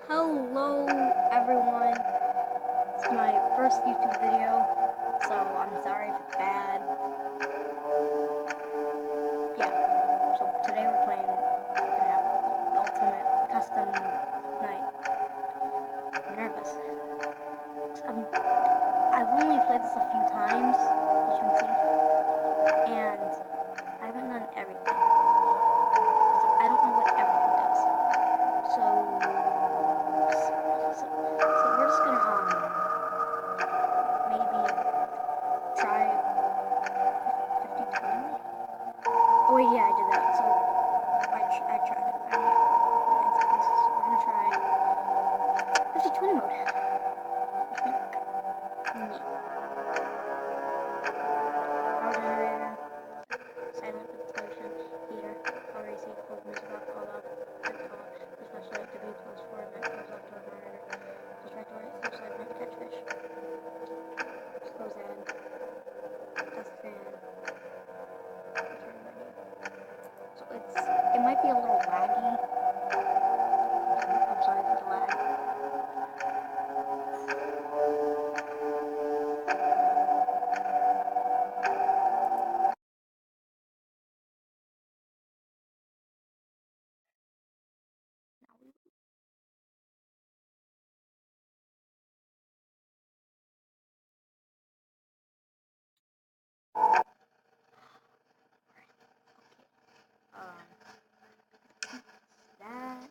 Hello everyone, it's my first YouTube video, so I'm sorry if it's bad. Yeah, so today we're playing FNAF Ultimate Custom Night. I'm nervous. I've only played this a few times, as you can see, and I haven't done everything. So I don't know what everything does. So we're just gonna maybe try 50-20. Oh wait, yeah, I did that. So I tried it. So we're gonna try 50-20 mode. I think. Neat. Power generator. Silent ventilation. Heater. Power AC. Close music off. All out. Good call. Push flashlight. W plus 4. Night close off door monitor. Push right door. Safe side. Night catch fish. Close ad. Desk fan. Return menu. So it might be a little laggy. I'm sorry for the lag. That.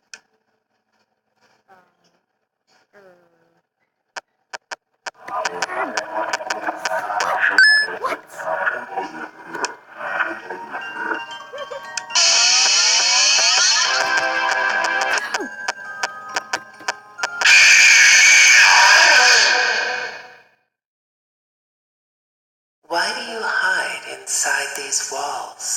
Why do you hide inside these walls?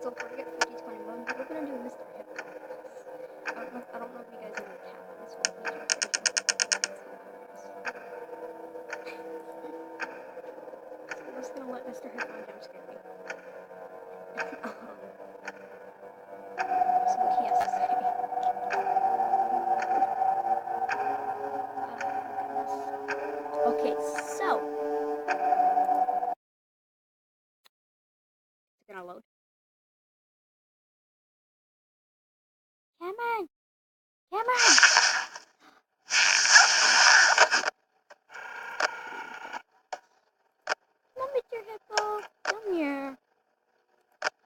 So forget 50-20 mode. We're gonna do Mr. Hippo. I don't know if you guys even tap on this one. We're just gonna let Mr. Hippo jump scare me. See what he has to say. Okay, so it's gonna load. Come on! Come on! Come on, Mr. Hippo! Come here!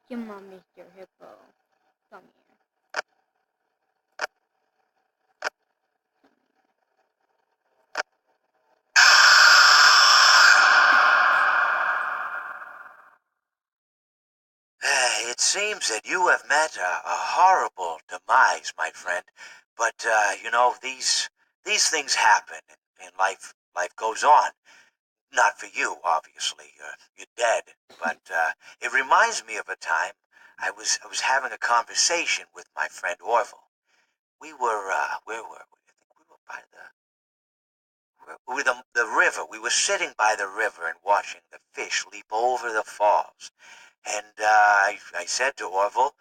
Come on, Mr. Hippo! Come here. It seems that you have met a horrible demise, my friend. But, these things happen, and life goes on. Not for you, obviously. You're dead. But, it reminds me of a time I was having a conversation with my friend Orville. We were, where were we? I think we were by the river. We were sitting by the river and watching the fish leap over the falls. And I said to Orville,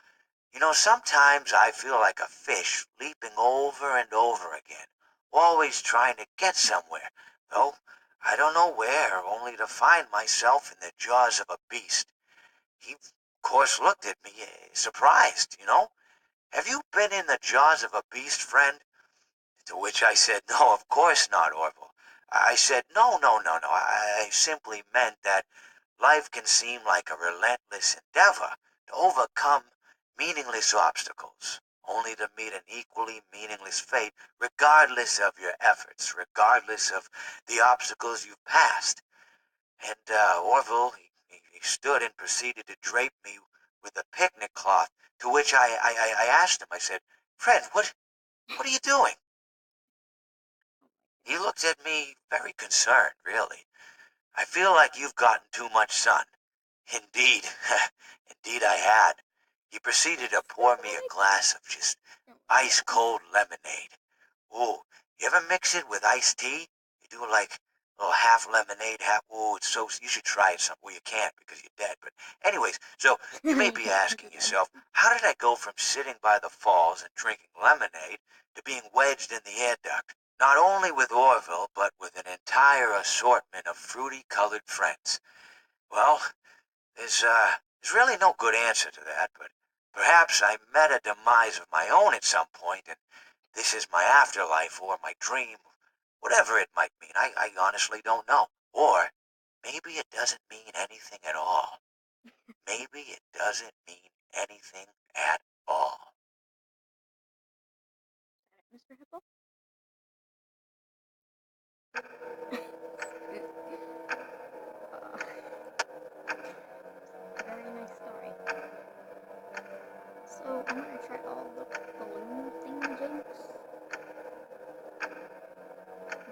sometimes I feel like a fish leaping over and over again, always trying to get somewhere, though I don't know where, only to find myself in the jaws of a beast. He, of course, looked at me, surprised. Have you been in the jaws of a beast, friend? To which I said, no, of course not, Orville. I said, no. I simply meant that life can seem like a relentless endeavor to overcome meaningless obstacles, only to meet an equally meaningless fate, regardless of your efforts, regardless of the obstacles you've passed. And Orville, he stood and proceeded to drape me with a picnic cloth, to which I asked him, I said, Fred, what are you doing? He looked at me very concerned, really. I feel like you've gotten too much sun. Indeed, indeed I had. He proceeded to pour me a glass of just ice-cold lemonade. Ooh, you ever mix it with iced tea? You do like little half lemonade, half. Oh, it's so. You should try it some. Well, you can't because you're dead. But anyways, so you may be asking yourself, how did I go from sitting by the falls and drinking lemonade to being wedged in the air duct? Not only with Orville, but with an entire assortment of fruity-colored friends. Well, there's really no good answer to that, but perhaps I met a demise of my own at some point, and this is my afterlife or my dream, whatever it might mean. I honestly don't know. Or maybe it doesn't mean anything at all. Maybe it doesn't mean anything at all. Mr. Hippo? Very nice story. So I'm gonna try all the balloon thingamajiggies.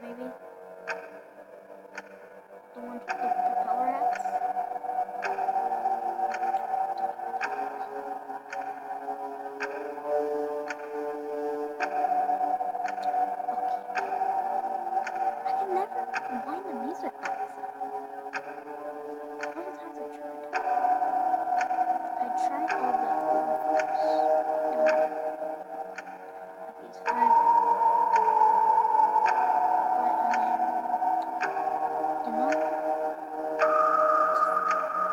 Maybe the ones with the propeller hats. I can never wind the music by itself. All the times I tried all the overs. Like these five. But you know, okay, we'll try all the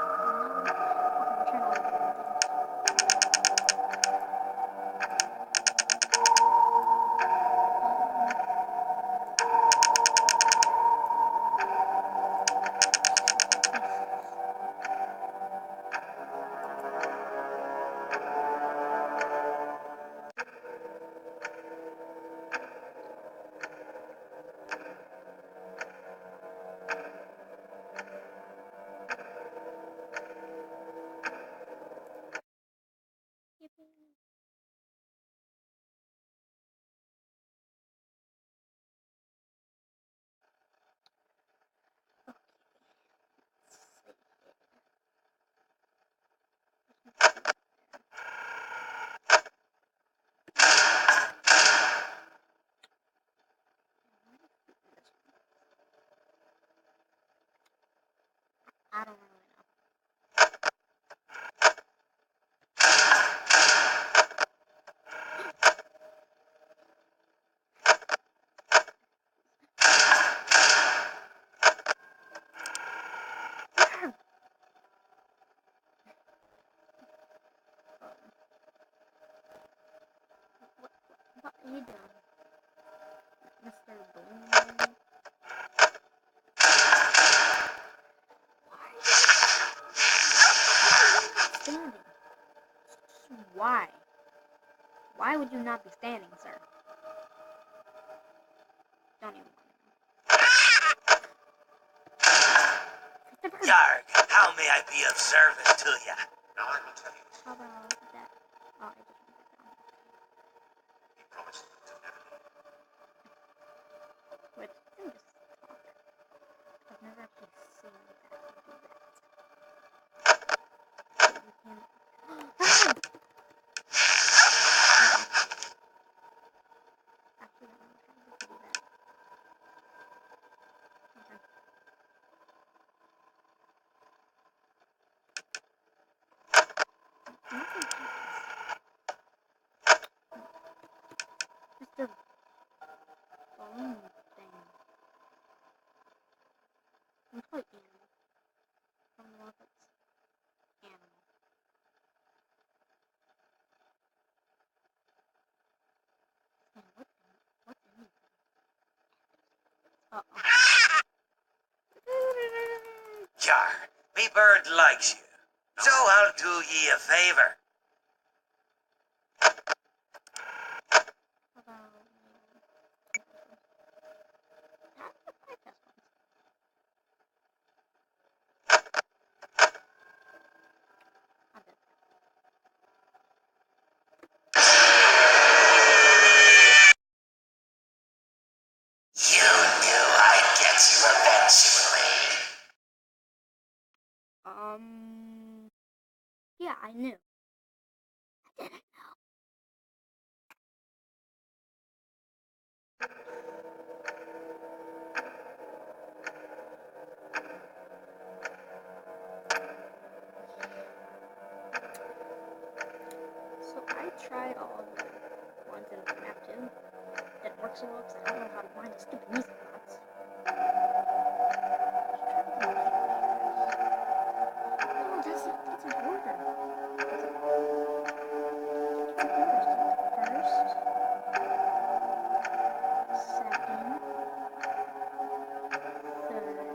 balloon things. I don't really know. What are you doing, Mr. Balloon Man? Standing. Why? Why would you not be standing, sir? Don't even want to know. Yarg, how may I be of service to you? Now I will tell you. How about that? Oh, I just wrote that down. He promised to never leave. Wait, let me just talk. I've never actually seen that do that. You can. Actually, I'm not trying to do that. Okay. Nothing Mr. Balloon thing. I'm quite animal. I don't know if it's animal. Man, what anything? Uh-oh. Yar, me bird likes you. So I'll do ye a favor. How about You knew I'd get you eventually. Yeah, I knew. I didn't know. tried all of the ones in FNAF 2. Didn't work so well because I don't know how to find the stupid music box. No, that's not. That's in order. It's in order. First, second, third.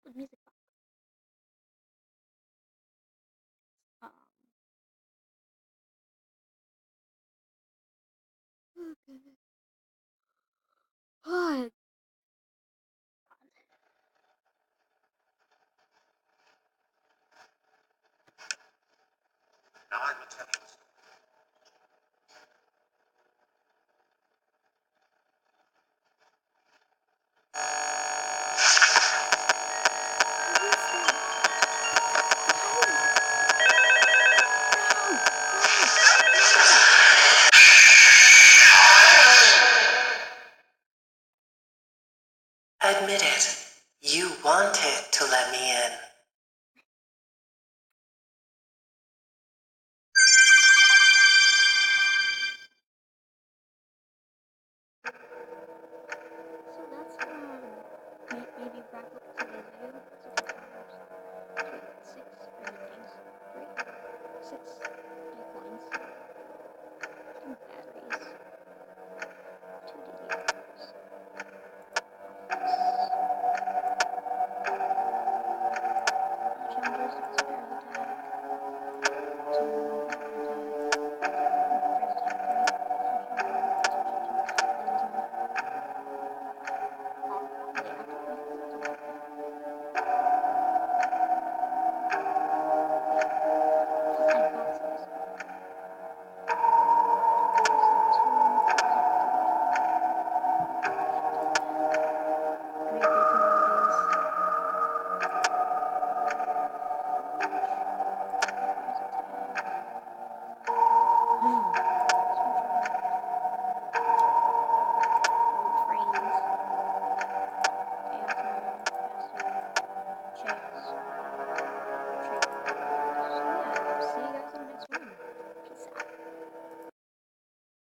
With music box. Um, okay.